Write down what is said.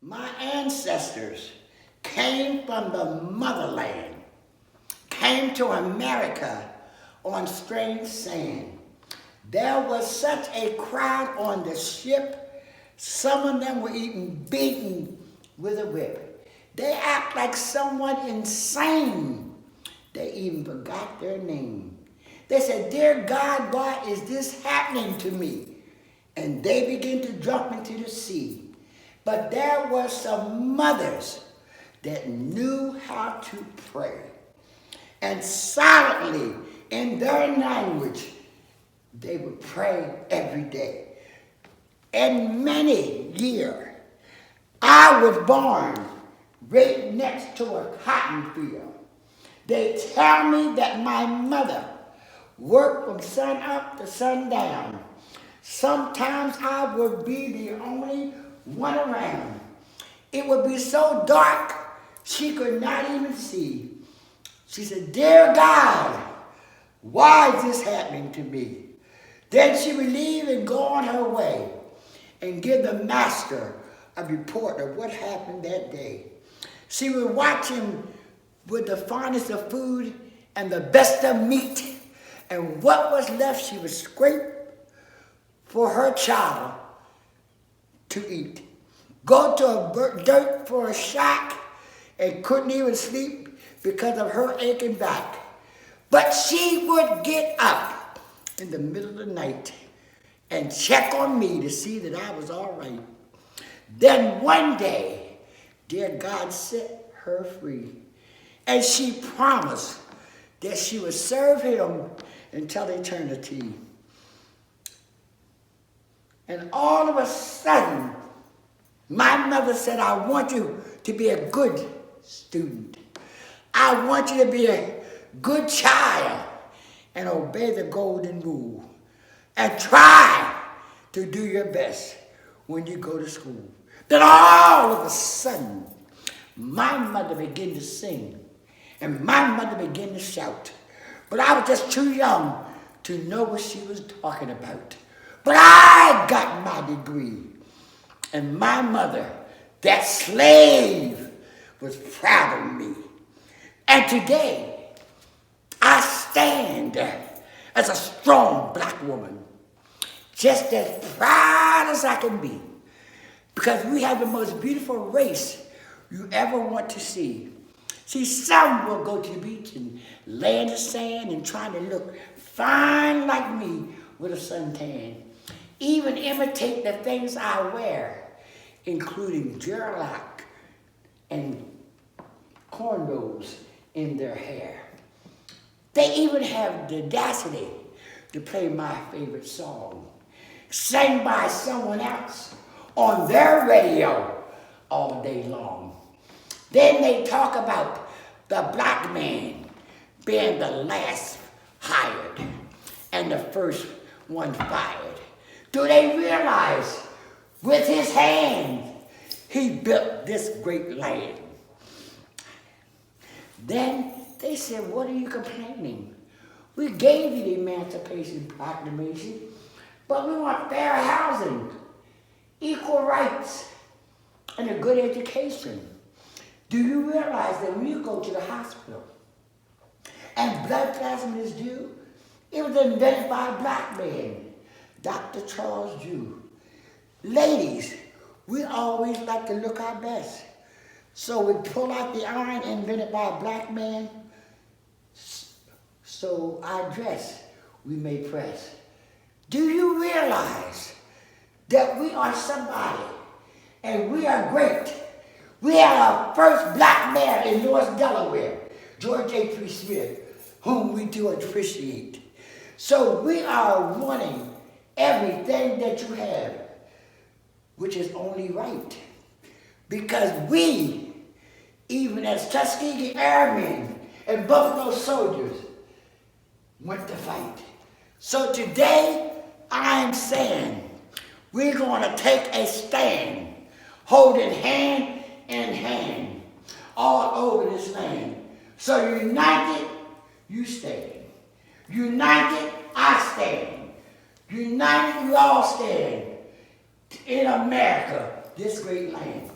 My ancestors came from the motherland, came to America on strange sand. There was such a crowd on the ship, some of them were even beaten with a whip. They act like someone insane. They even forgot their name. They said, "Dear God, why is this happening to me?" And they began to jump into the sea. But there were some mothers that knew how to pray. And silently, in their language, they would pray every day. In many years, I was born right next to a cotton field. They tell me that my mother worked from sun up to sundown. Sometimes I would be the only one around. It would be so dark, she could not even see. She said, "Dear God, why is this happening to me?" Then she would leave and go on her way and give the master a report of what happened that day. She would watch him with the finest of food and the best of meat, and what was left she would scrape for her child to eat. Go to a dirt for a shack and couldn't even sleep because of her aching back. But she would get up in the middle of the night and check on me to see that I was all right. Then one day, dear God set her free. And she promised that she would serve him until eternity. And all of a sudden, my mother said, "I want you to be a good student. I want you to be a good child and obey the golden rule. And try to do your best when you go to school." Then all of a sudden, my mother began to sing and my mother began to shout. But I was just too young to know what she was talking about. But I got my degree. And my mother, that slave, was proud of me. And today, I stand as a strong black woman, just as proud as I can be, because we have the most beautiful race you ever want to see. See, some will go to the beach and lay in the sand and try to look fine like me with a suntan. Even imitate the things I wear, including dreadlock and cornrows in their hair. They even have the audacity to play my favorite song, sang by someone else on their radio all day long. Then they talk about the black man being the last hired and the first one fired. Do they realize with his hand he built this great land? Then they said, "What are you complaining? We gave you the Emancipation Proclamation, but we want fair housing, equal rights, and a good education." Do you realize that when you go to the hospital and blood plasma is due, it was invented by a black man, Dr. Charles Drew. Ladies, we always like to look our best. So we pull out the iron invented by a black man, so our dress we may press. Do you realize that we are somebody and we are great? We had our first black mayor in North Delaware, George H. Smith, whom we do appreciate. So we are wanting everything that you have, which is only right. Because we, even as Tuskegee Airmen and Buffalo soldiers, went to fight. So today, I'm saying we're going to take a stand, holding hand in hand all over this land. So united, you stand. United, I stand. United, we all stand in America, this great land.